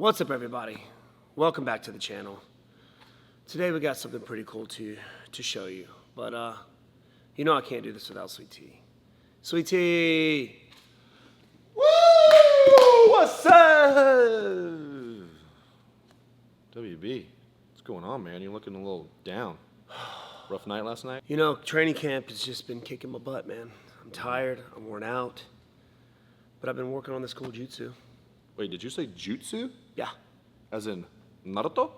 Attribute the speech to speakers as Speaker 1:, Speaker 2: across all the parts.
Speaker 1: What's up, everybody? Welcome back to the channel. Today we got something pretty cool to show you, but you know I can't do this without Sweet Tea. Sweet Tea!
Speaker 2: Woo! What's up? WB, what's going on, man? You're looking a little down. Rough night last night?
Speaker 1: You know, training camp has just been kicking my butt, man. I'm tired, I'm worn out, but I've been working on this cool jutsu.
Speaker 2: Wait, did you say jutsu?
Speaker 1: Yeah.
Speaker 2: As in Naruto?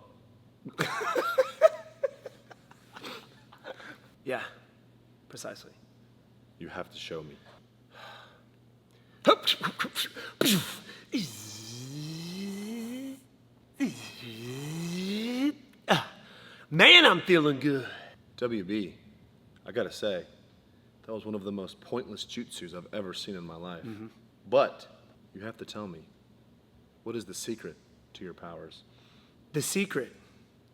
Speaker 1: Yeah, precisely.
Speaker 2: You have to show me.
Speaker 1: Man, I'm feeling good.
Speaker 2: WB, I gotta say, that was one of the most pointless jutsus I've ever seen in my life. But you have to tell me, what is the secret to your powers?
Speaker 1: The secret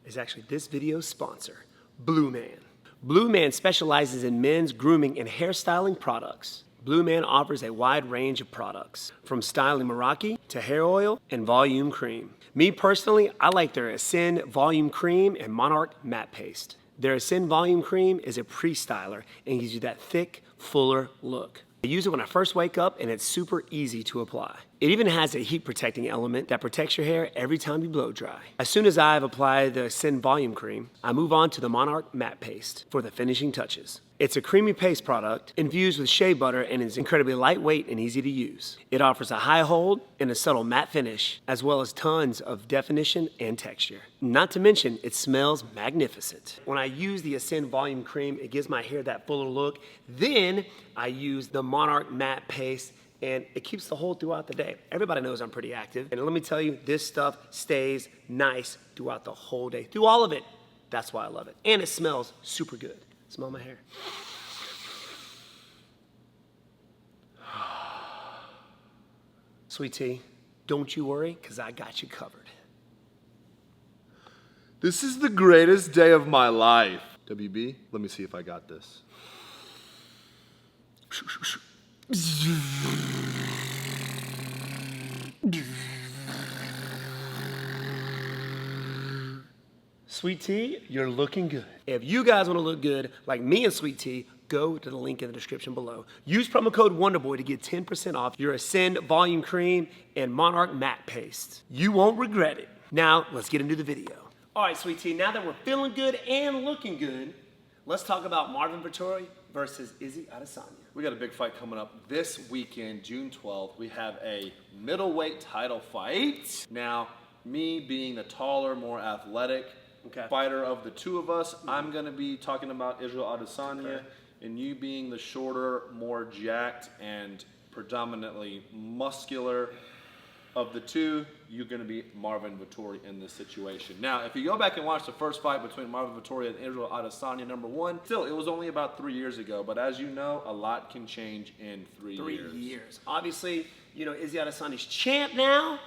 Speaker 1: is actually this video's sponsor, blumaan. blumaan specializes in men's grooming and hairstyling products. blumaan offers a wide range of products, from styling Meraki to hair oil and volume cream. Me personally, I like their Ascend Volume Cream and Monarch Matte Paste. Their Ascend Volume Cream is a pre-styler and gives you that thick, fuller look. I use it when I first wake up and it's super easy to apply. It even has a heat protecting element that protects your hair every time you blow dry. As soon as I've applied the Ascend Volume Cream, I move on to the Monarch Matte Paste for the finishing touches. It's a creamy paste product infused with shea butter and is incredibly lightweight and easy to use. It offers a high hold and a subtle matte finish, as well as tons of definition and texture. Not to mention, it smells magnificent. When I use the Ascend Volume Cream, it gives my hair that fuller look. Then I use the Monarch Matte Paste, and it keeps the hold throughout the day. Everybody knows I'm pretty active, and let me tell you, this stuff stays nice throughout the whole day, through all of it. That's why I love it. And it smells super good. Smell my hair. Sweet Tea, don't you worry, because I got you covered.
Speaker 2: This is the greatest day of my life. WB, let me see if I got this.
Speaker 1: Sweet Tea, you're looking good. If you guys want to look good like me and Sweet Tea, go to the link in the description below. Use promo code Wonderboy to get 10% off your Ascend Volume Cream and Monarch Matte Paste. You won't regret it. Now, let's get into the video. All right, Sweet Tea, now that we're feeling good and looking good, let's talk about Marvin Vettori versus Izzy Adesanya.
Speaker 2: We got a big fight coming up this weekend, June 12th. We have a middleweight title fight. Now, me being the taller, more athletic fighter of the two of us, I'm going to be talking about Israel Adesanya, and you being the shorter, more jacked, and predominantly muscular of the two, you're going to be Marvin Vettori in this situation. Now, if you go back and watch the first fight between Marvin Vettori and Israel Adesanya, number one, still, it was only about 3 years ago, but as you know, a lot can change in 3 years.
Speaker 1: 3 years. Obviously, you know, Izzy Adesanya's champ now,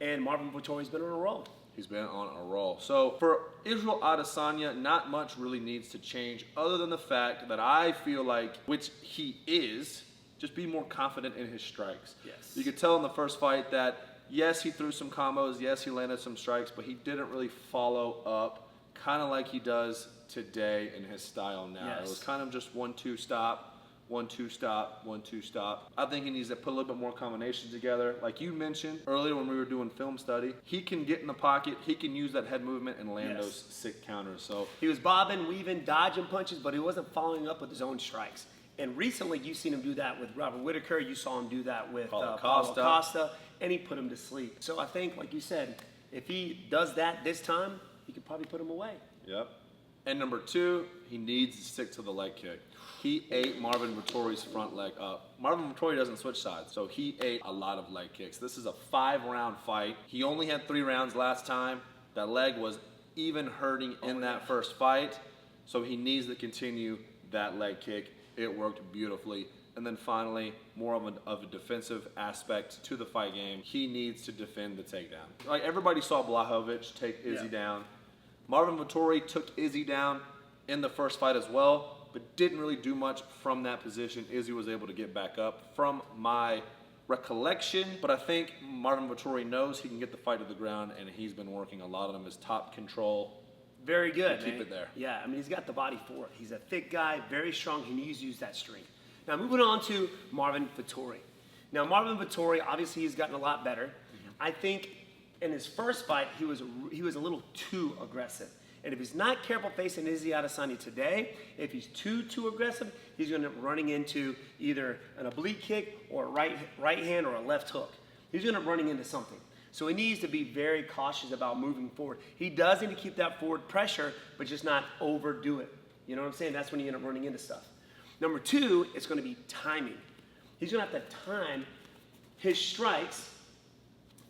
Speaker 1: and Marvin Vettori's been on a roll.
Speaker 2: He's been on a roll. So for Israel Adesanya, not much really needs to change other than the fact that I feel like, which he is, just be more confident in his strikes.
Speaker 1: Yes.
Speaker 2: You could tell in the first fight that, yes, he threw some combos, yes, he landed some strikes, but he didn't really follow up, kind of like he does today in his style now.
Speaker 1: Yes.
Speaker 2: It was kind of just 1-2 stop. 1-2 stop, 1-2 stop. I think he needs to put a little bit more combinations together. Like you mentioned earlier when we were doing film study, he can get in the pocket, he can use that head movement and land those sick counters. So
Speaker 1: he was bobbing, weaving, dodging punches, but he wasn't following up with his own strikes. And recently, you've seen him do that with Robert Whitaker. You saw him do that with Paulo Costa, and he put him to sleep. So I think, like you said, if he does that this time, he could probably put him away.
Speaker 2: Yep. And number two, he needs to stick to the leg kick. He ate Marvin Vettori's front leg up. Marvin Vettori doesn't switch sides, so he ate a lot of leg kicks. This is a 5-round fight. He only had 3 rounds last time. That leg was even hurting in that first fight, so he needs to continue that leg kick. It worked beautifully. And then finally, more of a defensive aspect to the fight game. He needs to defend the takedown. Like everybody saw Blachowicz take Izzy down. Marvin Vettori took Izzy down in the first fight as well, but didn't really do much from that position. Izzy was able to get back up. From my recollection, but I think Marvin Vettori knows he can get the fight to the ground, and he's been working a lot on his top control.
Speaker 1: Very good,
Speaker 2: Keep
Speaker 1: man.
Speaker 2: it there.
Speaker 1: Yeah, I mean, he's got the body for it. He's a thick guy, very strong. He needs to use that strength. Now, moving on to Marvin Vettori. Now, Marvin Vettori, obviously, he's gotten a lot better. I think in his first fight, he was a little too aggressive. And if he's not careful facing Izzy Adesanya today, if he's too aggressive, he's going to be running into either an oblique kick or a right hand or a left hook. He's going to be running into something. So he needs to be very cautious about moving forward. He does need to keep that forward pressure, but just not overdo it. You know what I'm saying? That's when you end up running into stuff. Number two, it's going to be timing. He's going to have to time his strikes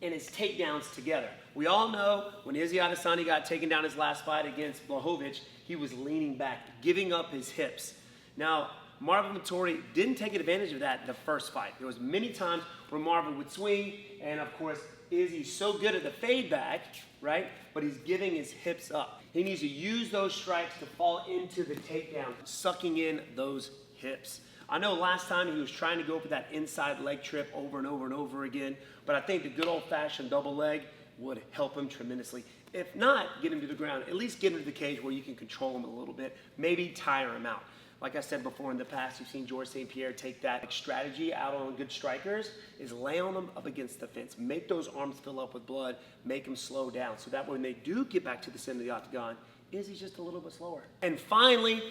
Speaker 1: and his takedowns together. We all know when Izzy Adesanya got taken down his last fight against Blachowicz, he was leaning back, giving up his hips. Now, Marvin Vettori didn't take advantage of that in the first fight. There was many times where Marvin would swing, and of course, Izzy's so good at the fade back, right? But he's giving his hips up. He needs to use those strikes to fall into the takedown, sucking in those hips. I know last time he was trying to go for that inside leg trip over and over and over again, but I think the good old-fashioned double leg would help him tremendously. If not, get him to the ground. At least get him to the cage where you can control him a little bit. Maybe tire him out. Like I said before in the past, you've seen George St. Pierre take that strategy out on good strikers, is lay on them up against the fence. Make those arms fill up with blood. Make them slow down. So that when they do get back to the center of the octagon, Izzy's just a little bit slower. And finally,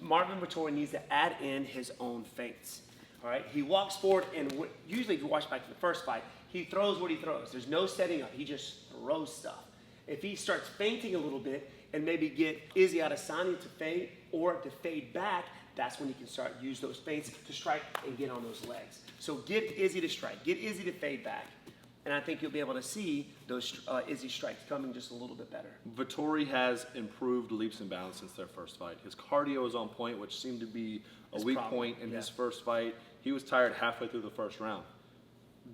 Speaker 1: Marvin Vettori needs to add in his own feints. All right, he walks forward, and usually if you watch back to the first fight, he throws what he throws. There's no setting up. He just throws stuff. If he starts feinting a little bit and maybe get Izzy Adesanya to fade or to fade back, that's when he can start use those feints to strike and get on those legs. So get Izzy to strike, get Izzy to fade back, and I think you'll be able to see those Izzy strikes coming just a little bit better.
Speaker 2: Vettori has improved leaps and bounds since their first fight. His cardio is on point, which seemed to be a weak point in his first fight. He was tired halfway through the first round.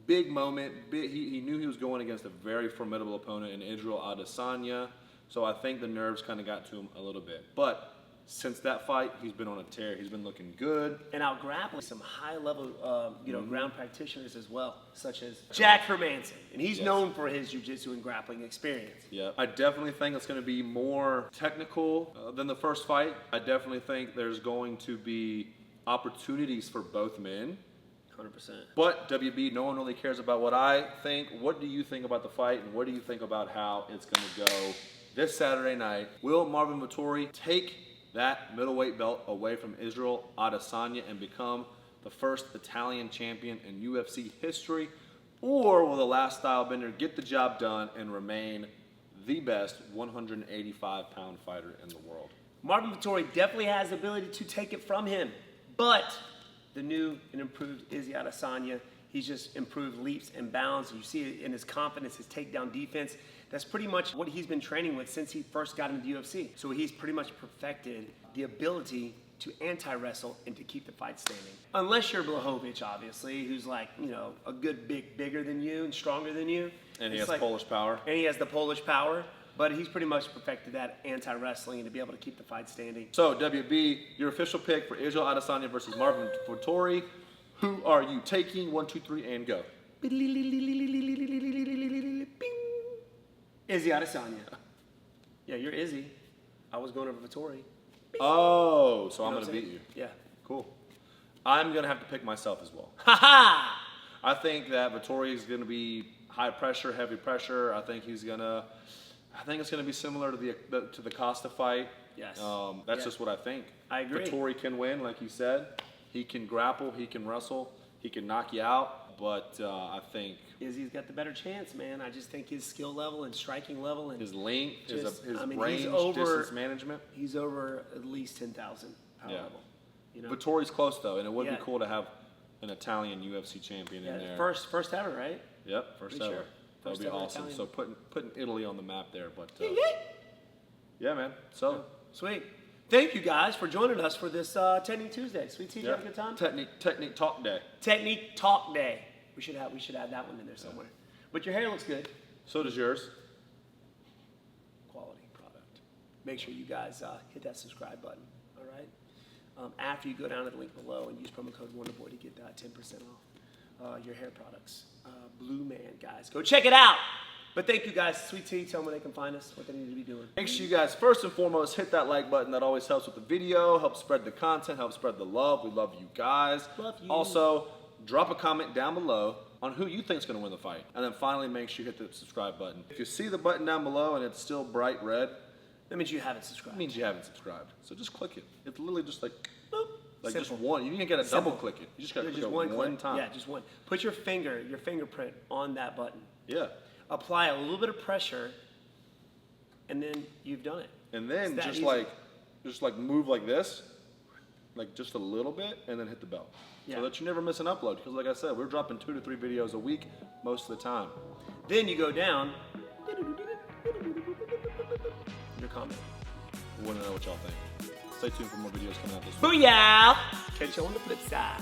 Speaker 2: Big moment. He knew he was going against a very formidable opponent in Israel Adesanya, so I think the nerves kind of got to him a little bit. But since that fight, he's been on a tear. He's been looking good.
Speaker 1: And out grappling some high-level, ground practitioners as well, such as Jack Hermanson. And he's known for his jiu-jitsu and grappling experience.
Speaker 2: Yeah, I definitely think it's going to be more technical than the first fight. I definitely think there's going to be opportunities for both men.
Speaker 1: 100%.
Speaker 2: But WB, no one really cares about what I think. What do you think about the fight, and what do you think about how it's going to go this Saturday night? Will Marvin Vettori take that middleweight belt away from Israel Adesanya and become the first Italian champion in UFC history? Or will the last Stylebender get the job done and remain the best 185-pound fighter in the world?
Speaker 1: Marvin Vettori definitely has the ability to take it from him, but the new and improved Izzy Adesanya, he's just improved leaps and bounds. You see it in his confidence, his takedown defense. That's pretty much what he's been training with since he first got into the UFC. So he's pretty much perfected the ability to anti-wrestle and to keep the fight standing. Unless you're Blachowicz, obviously, who's like, a good bigger than you and stronger than you.
Speaker 2: And he has Polish power.
Speaker 1: And he has the Polish power. But he's pretty much perfected that anti-wrestling and to be able to keep the fight standing.
Speaker 2: So, WB, your official pick for Israel Adesanya versus Marvin Vettori. Who are you taking? 1, 2, 3, and go.
Speaker 1: Izzy Adesanya. Yeah, you're Izzy. I was going over Vettori.
Speaker 2: Oh, so I'm going to beat you.
Speaker 1: Yeah.
Speaker 2: Cool. I'm going to have to pick myself as well.
Speaker 1: Ha-ha!
Speaker 2: I think that Vettori is going to be high pressure, heavy pressure. I think it's going to be similar to the Costa fight.
Speaker 1: Yes.
Speaker 2: That's just what I think.
Speaker 1: I agree.
Speaker 2: Vettori can win, like you said. He can grapple, he can wrestle, he can knock you out, but I think
Speaker 1: Izzy's got the better chance, man. I just think his skill level and striking level and
Speaker 2: his length, his
Speaker 1: range,
Speaker 2: distance management.
Speaker 1: He's over at least 10,000 power level.
Speaker 2: Vittori's close though, and it would be cool to have an Italian UFC champion in there.
Speaker 1: First ever, right?
Speaker 2: Yep, first ever.
Speaker 1: Sure.
Speaker 2: That would be awesome.
Speaker 1: Italian.
Speaker 2: So putting Italy on the map there, but yeah, man. So
Speaker 1: sweet. Thank you guys for joining us for this Technique Tuesday. Sweet Tea, did you have a good time?
Speaker 2: Technique Talk Day.
Speaker 1: Technique Talk Day. We should add that one in there somewhere. But your hair looks good.
Speaker 2: So does yours.
Speaker 1: Quality product. Make sure you guys hit that subscribe button. All right. After you go down to the link below and use promo code Wonderboy to get that 10% off. your hair products. Blumaan, guys. Go check it out. But thank you guys. Sweet Tea, tell them where they can find us, what they need to be doing.
Speaker 2: Make sure you guys, first and foremost, hit that like button. That always helps with the video, helps spread the content, helps spread the love. We love you guys.
Speaker 1: Love you.
Speaker 2: Also, drop a comment down below on who you think is going to win the fight. And then finally, make sure you hit the subscribe button. If you see the button down below and it's still bright red,
Speaker 1: That means you haven't subscribed.
Speaker 2: that means you haven't subscribed. So just click it. It's literally just like,
Speaker 1: Boop.
Speaker 2: like just
Speaker 1: Simple.
Speaker 2: one. You didn't get a
Speaker 1: Simple.
Speaker 2: double click it. You just got to
Speaker 1: Yeah,
Speaker 2: click
Speaker 1: just
Speaker 2: it
Speaker 1: one
Speaker 2: one time.
Speaker 1: Yeah, just one. Put your fingerprint on that button.
Speaker 2: Yeah.
Speaker 1: Apply a little bit of pressure, and then you've done it.
Speaker 2: And then
Speaker 1: It's that
Speaker 2: just
Speaker 1: easy.
Speaker 2: like move like this, like just a little bit, and then hit the bell.
Speaker 1: Yeah.
Speaker 2: So that you never miss an upload. Because like I said, we're dropping 2 to 3 videos a week most of the time.
Speaker 1: Then you go down. Your comment.
Speaker 2: We want to know what y'all think. Stay tuned for more videos coming out this week.
Speaker 1: Booyah! Catch you on the flip side.